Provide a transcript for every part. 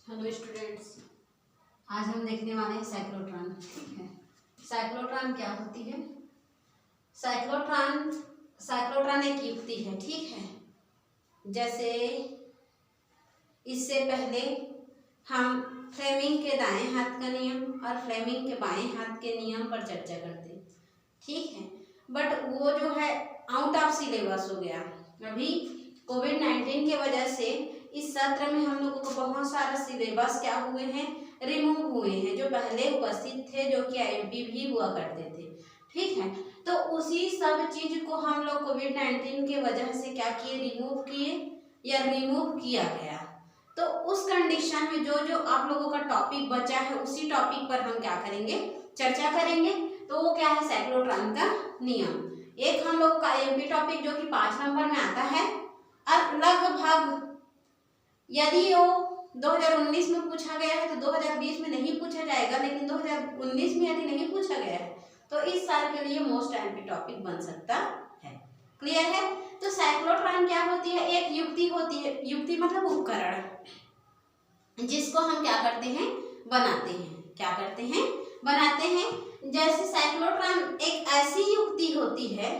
Hello students, आज हम देखने वाले हैं साइक्लोट्रॉन। ठीक है, साइक्लोट्रॉन क्या होती है? साइक्लोट्रॉन एक युक्ति है। ठीक है, जैसे इससे पहले हम फ्लेमिंग के दाएं हाथ का नियम और फ्लेमिंग के बाएं हाथ के नियम पर चर्चा करते हैं। ठीक है, बट वो जो है आउट ऑफ सिलेबस हो गया। अभी कोविड-19 की वजह से इस सत्र में हम लोगों को बहुत सारा सिलेबस क्या हुए हैं, रिमूव हुए हैं, जो पहले उपस्थित थे, जो कि आईएमपी भी हुआ करते थे। ठीक है, तो उसी सब चीज को हम लोग कोविड-19 की वजह से क्या किए, रिमूव किए या रिमूव किया गया। तो उस कंडीशन में जो जो आप लोगों का टॉपिक बचा है, उसी टॉपिक पर हम क्या करेंगे, चर्चा करेंगे। तो वो क्या है, साइक्लोट्रॉन का नियम। एक हम लोग का आईएमपी टॉपिक जो कि 5 नंबर में आता है, और लगभग यदि वो 2019 में पूछा गया है तो 2020 में नहीं पूछा जाएगा, लेकिन 2019 में यदि नहीं पूछा गया है तो इस साल के लिए मोस्ट आईएमपी टॉपिक बन सकता है। क्लियर है? तो साइक्लोट्रॉन क्या होती है, एक युक्ति होती है। युक्ति मतलब उपकरण, जिसको हम क्या करते हैं, बनाते हैं। क्या करते हैं, बनाते हैं। जैसे साइक्लोट्रॉन एक ऐसी युक्ति होती है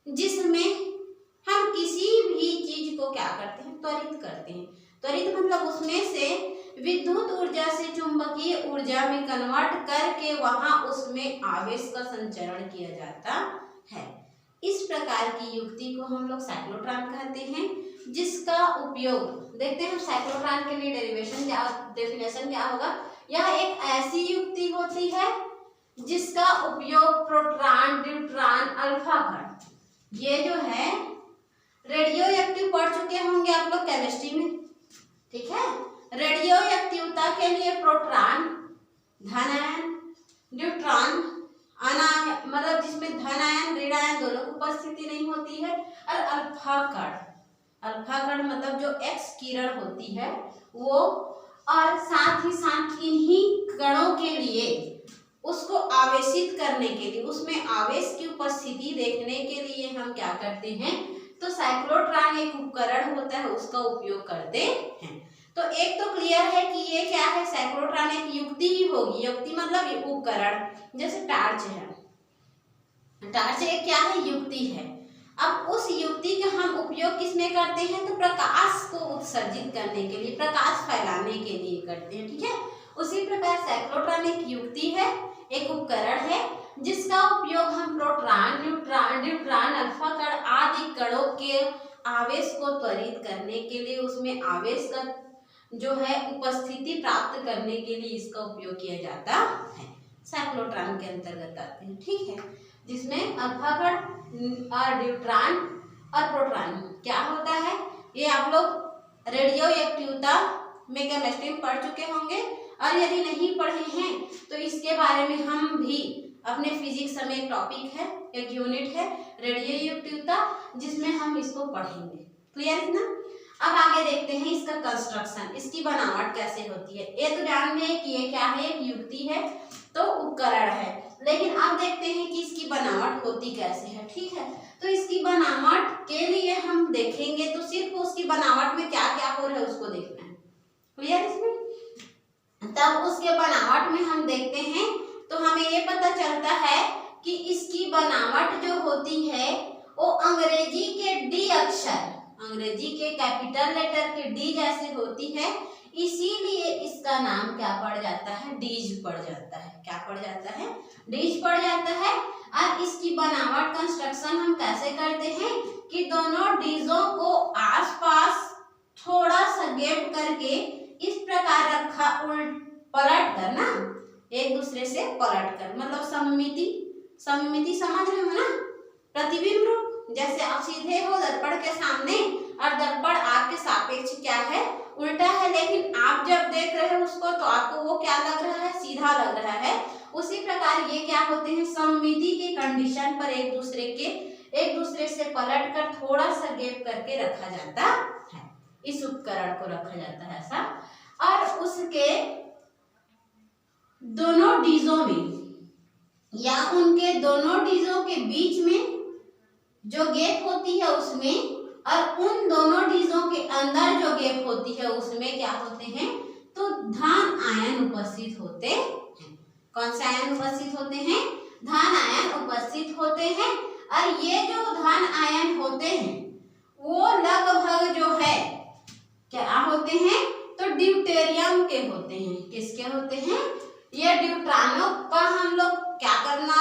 जिसमें हम किसी भी चीज को क्या करते हैं, त्वरित करते हैं। त्वरित मतलब उसमें से विद्युत ऊर्जा से चुंबकीय ऊर्जा में कन्वर्ट करके वहां उसमें आवेश का संचरण किया जाता है। इस प्रकार की युक्ति को हम लोग साइक्लोट्रॉन कहते हैं, जिसका उपयोग देखते हैं। साइक्लोट्रॉन के लिए डेफिनेशन क्या होगा? यह एक ऐसी युक्ति होती है जिसका उपयोग प्रोटॉन, न्यूट्रॉन, अल्फा कण, ये जो है रेडियो एक्टिव पढ़ चुके होंगे आप लोग केमिस्ट्री में। ठीक है, रेडियो एक्टिवता के लिए प्रोटॉन धन आयन, न्यूट्रॉन अनायन, मतलब जिसमें धन आयन ऋण आयन दोनों की उपस्थिति नहीं होती है, और अल्फा कण मतलब जो एक्स किरण होती है वो, और साथ ही साथ इन्हीं कणों के लिए उसको आवेशित करने के लिए, उसमें आवेश की उपस्थिति देखने के लिए हम क्या करते हैं, तो साइक्लोट्रॉन एक उपकरण होता है, उसका उपयोग करते हैं। तो एक तो क्लियर है कि ये क्या है, साइक्लोट्रॉन एक युक्ति ही होगी। युक्ति मतलब उपकरण, जैसे टार्च है। टार्च एक क्या है, युक्ति है। अब उस युक्ति का हम उपयोग किसमें करते हैं, तो प्रकाश को उत्सर्जित करने के लिए, प्रकाश फैलाने के लिए करते हैं। ठीक है, उसी प्रकार साइक्लोट्रॉन एक युक्ति है, एक उपकरण है, जिसका उपयोग हम प्रोटॉन, न्यूट्रॉन, अल्फा कण आदि कणों के आवेश को त्वरित करने के लिए, उसमें आवेश का जो है उपस्थिति प्राप्त करने के लिए इसका उपयोग किया जाता है। साइक्लोट्रॉन के अंतर्गत आते हैं। ठीक है, जिसमें अल्फा कण और न्यूट्रॉन और प्रोटॉन क्या होता है, ये आप लोग रेडियो एक्टिवता में केमिस्ट्री में पढ़ चुके होंगे, और यदि नहीं पढ़े हैं तो इसके बारे में हम भी अपने फिजिक्स में एक टॉपिक है, एक यूनिट है रेडियो एक्टिवता, जिसमें हम इसको पढ़ेंगे। क्लियर है ना? अब आगे देखते हैं इसका कंस्ट्रक्शन, इसकी बनावट कैसे होती है। ये तो जान गए कि ये क्या है, एक युक्ति है, तो उपकरण है। लेकिन अब देखते हैं कि इसकी बनावट होती कैसे है। ठीक है, तो इसकी बनावट के लिए हम देखेंगे तो सिर्फ उसकी बनावट में क्या क्या हो रहा है उसको देखना है। क्लियर इसमें? तब उसके बनावट में हम देखते हैं तो हमें ये पता चलता है कि इसकी बनावट जो होती है वो अंग्रेजी के डी अक्षर, अंग्रेजी के कैपिटल लेटर के डी जैसे होती है, इसीलिए इसका नाम क्या पड़ जाता है, डीज पड़ जाता है। क्या पड़ जाता है, डीज पड़ जाता है। और इसकी बनावट कंस्ट्रक्शन हम कैसे करते हैं कि दोनों डीजों को आसपास थोड़ा सा गैप करके इस प्रकार रखा, पलट कर ना, एक दूसरे से पलट कर, मतलब सममिति समझ रहे हो ना, प्रतिबिंब रूप। जैसे आप सीधे हो दर्पण के सामने और दर्पण आपके सापेक्ष क्या है, उल्टा है, लेकिन आप जब देख रहे हो उसको तो आपको वो क्या लग रहा है, सीधा लग रहा है। उसी प्रकार ये क्या होते हैं, सममिति के कंडीशन पर एक दूसरे से पलट कर थोड़ा सा गैप करके रखा जाता है। इस उपकरण को रखा जाता है ऐसा, और उसके दोनों डीजों में या उनके दोनों डीजों के बीच में जो गैप होती है उसमें, और उन दोनों डीजों के अंदर जो गैप होती है उसमें क्या होते हैं, तो धन आयन उपस्थित होते हैं। कौन से आयन उपस्थित होते हैं? धन आयन उपस्थित होते हैं। और ये जो धन आयन होते हैं वो लगभग जो है क्या होते हैं? तो ड्यूटेरियम के होते हैं। किसके होते हैं? ये ड्यूट्रानो का हम लोग क्या करना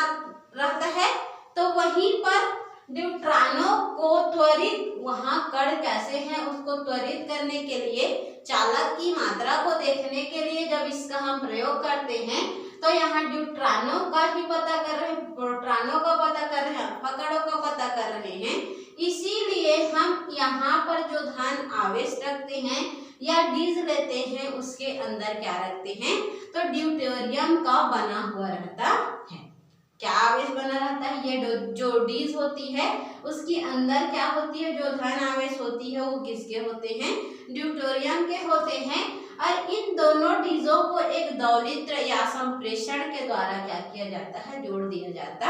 रहता है? तो वहीं पर ड्यूट्रानो को त्वरित, वहां कण कैसे हैं उसको त्वरित करने के लिए, चालक की मात्रा को देखने के लिए जब इसका हम प्रयोग करते हैं तो यहाँ ड्यूट्रानो का ही पता कर रहे हैं, प्रोट्रानो का पता कर रहे हैं, अल्फा कणों का पता कर रहे हैं। इसीलिए हम यहाँ पर जो धन आवेश रखते हैं या डीज लेते हैं उसके अंदर क्या रखते हैं? तो ड्यूटेरियम का बना हुआ रहता है। क्या आवेश बना रहता है? ये जो डीज होती है उसके अंदर क्या होती है? जो धन आवेश होती है वो किसके होते हैं? ड्यूटेरियम के होते हैं। और इन दोनों डीजों को एक दौलित्र या संप्रेषण के द्वारा क्या किया जाता है? जोड़ दिया जाता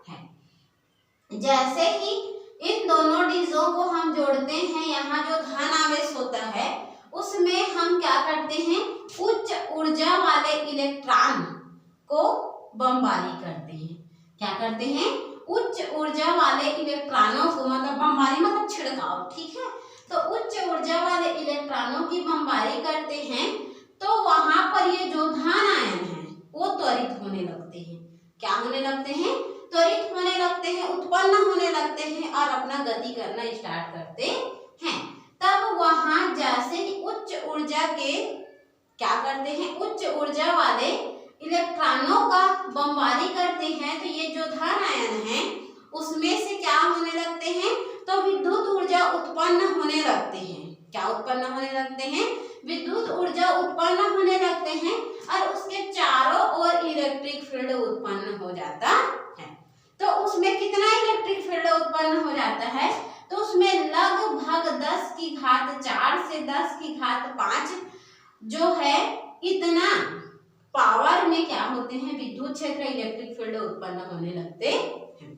है। जैसे ही इन दोनों डीजों को हम जोड़ते हैं, यहाँ जो धन आवेश होता है उसमें हम क्या करते हैं? उच्च ऊर्जा वाले इलेक्ट्रॉन को बमबारी करते हैं। क्या करते हैं? उच्च ऊर्जा वाले इलेक्ट्रॉनों को, मतलब बमबारी मतलब छिड़काव, ठीक है? तो उच्च ऊर्जा वाले इलेक्ट्रॉनों की बमबारी करते हैं तो वहां पर ये जो धन आयन है वो त्वरित होने लगते हैं। क्या होने लगते हैं? त्वरित होने लगते हैं, उत्पन्न होने लगते हैं और अपना गति करना स्टार्ट करते हैं। तब वहां जैसे ही उच्च ऊर्जा के क्या करते हैं? उच्च ऊर्जा वाले इलेक्ट्रॉनों का बमबारी करते हैं तो ये जो धन आयन है उसमें से क्या होने लगते हैं? तो विद्युत ऊर्जा उत्पन्न होने लगते हैं। क्या उत्पन्न होने लगते हैं? विद्युत ऊर्जा उत्पन्न होने लगते हैं और उसके चारों ओर इलेक्ट्रिक फील्ड उत्पन्न हो जाता है। तो उसमें कितना इलेक्ट्रिक फील्ड उत्पन्न हो जाता है? तो उसमें लगभग 10 की घात 4 से 10 की घात 5 जो है इतना पावर में क्या होते हैं? विद्युत क्षेत्र, इलेक्ट्रिक फील्ड उत्पन्न होने लगते हैं।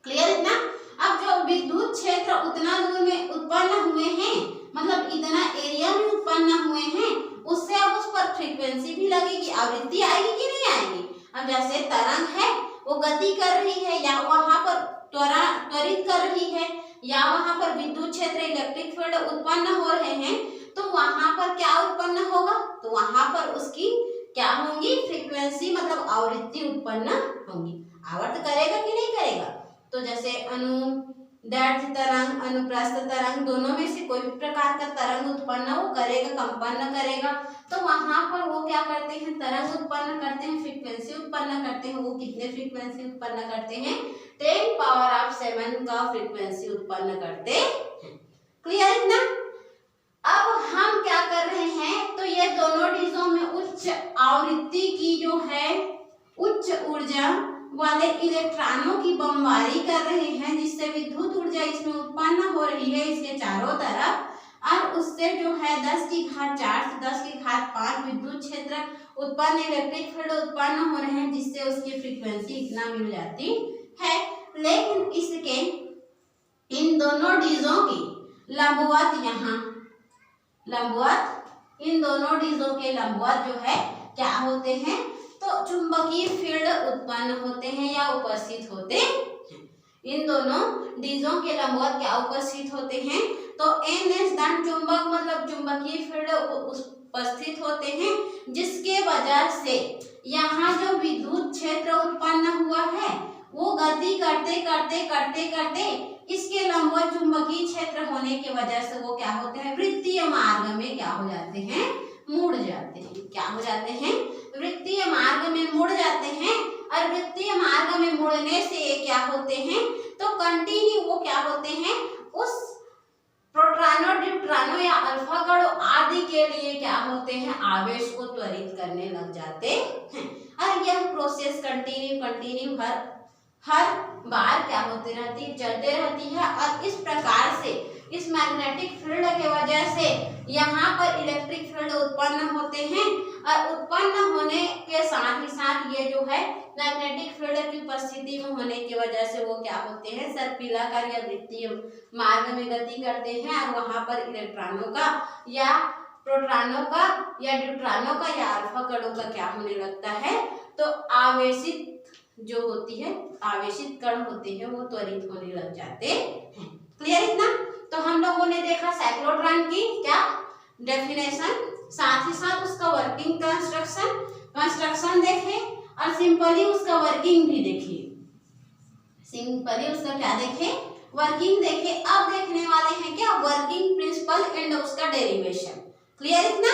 क्लियर इतना? अब जो विद्युत क्षेत्र उतना दूर में उत्पन्न हुए हैं, मतलब इतना एरिया में उत्पन्न हुए हैं, उससे अब उस पर फ्रीक्वेंसी भी लगेगी, आवृत्ति आएगी कि नहीं आएगी? अब जैसे तरंग है वो गति कर रही है या वहां पर त्वरित कर रही है या वहां पर विद्युत क्षेत्र, इलेक्ट्रिक फील्ड उत्पन्न हो रहे हैं, तो वहां पर क्या उत्पन्न होगा? तो वहां पर उसकी क्या होंगी? फ्रीक्वेंसी मतलब आवृत्ति उत्पन्न होंगी। आवर्त करेगा कि नहीं करेगा? तो जैसे अनुदैर्ध्य तरंग, अनुप्रस्थ तरंग, दोनों में से कोई भी प्रकार का तरंग उत्पन्न वो करेगा, कंपन करेगा। तो वहां पर वो क्या करते हैं? तरंग उत्पन्न करते हैं, फ्रीक्वेंसी उत्पन्न करते हैं। वो कितने फ्रीक्वेंसी उत्पन्न करते हैं? 10⁻7 का फ्रीक्वेंसी उत्पन्न करते हैं। क्लियर इतना? अब हम क्या कर रहे हैं? तो ये दोनों डीजों में उच्च आवृत्ति की जो है उच्च ऊर्जा वाले इलेक्ट्रॉनों की बमबारी कर रहे हैं, जिससे विद्युत ऊर्जा इसमें उत्पन्न हो रही है इसके चारों तरफ, और उससे जो है 10 की घात 4 से 10 की घात 5 विद्युत क्षेत्र उत्पन्न, इलेक्ट्रिक फील्ड उत्पन्न हो रहे हैं, जिससे उसकी फ्रीक्वेंसी इतना मिल जाती है। लेकिन इसके इन दोनों डीजों की लंबवत, यहाँ लंबवत, इन दोनों डीजों के लंबवत जो है क्या होते हैं? तो चुंबकीय फील्ड उत्पन्न होते हैं या उपस्थित होते हैं। इन दोनों डीजों के लंबवत क्या उपस्थित होते हैं? तो NS दंड चुंबक मतलब चुंबकीय फील्ड उपस्थित होते हैं, जिसके वजह से यहाँ जो विद्युत क्षेत्र उत्पन्न हुआ है वो गति करते करते करते करते इसके लंबवत चुंबकीय क्षेत्र होने की वजह से वो क्या होते हैं? वृत्तीय मार्ग में क्या हो जाते हैं? मुड़ जाते हैं। क्या हो जाते हैं? वृत्तीय मार्ग में मुड़ जाते हैं। और वृत्तीय मार्ग में मुड़ने से ये क्या होते हैं? तो कंटिन्यू वो क्या होते हैं? उस प्रोट्रानो, ड्यूट्रानो या अल्फा कणों आदि के लिए क्या होते हैं? आवेश को त्वरित करने लग जाते हैं। और यह प्रोसेस कंटिन्यू हर बार क्या होती रहती है? चलते रहती है। और इस प्रकार से इस मैग्नेटिक फील्ड के वजह से यहाँ पर इलेक्ट्रिक फील्ड उत्पन्न होते हैं, और उत्पन्न होने के साथ ही साथ ये जो है मैग्नेटिक फील्ड की उपस्थिति में होने की वजह से वो क्या होते हैं? सर्पिलाकार या वृत्तीय मार्ग में गति करते हैं और वहां पर इलेक्ट्रॉनों का या प्रोटॉनों का या न्यूट्रॉनों का या अल्फा कणों का क्या होने लगता है, तो आवेशित जो होती है, आवेशित कण होते हैं वो त्वरित होने लग जाते हैं। क्लियर इतना? तो हम लोगों ने देखा साइक्लोट्रॉन की क्या डेफिनेशन, साथ ही साथ उसका वर्किंग कंस्ट्रक्शन देखे और सिंपली उसका वर्किंग भी देखे, सिंपली उसका क्या देखे, वर्किंग देखे। अब देखने वाले हैं क्या वर्किंग प्रिंसिपल एंड उसका डेरिवेशन। क्लियर इतना?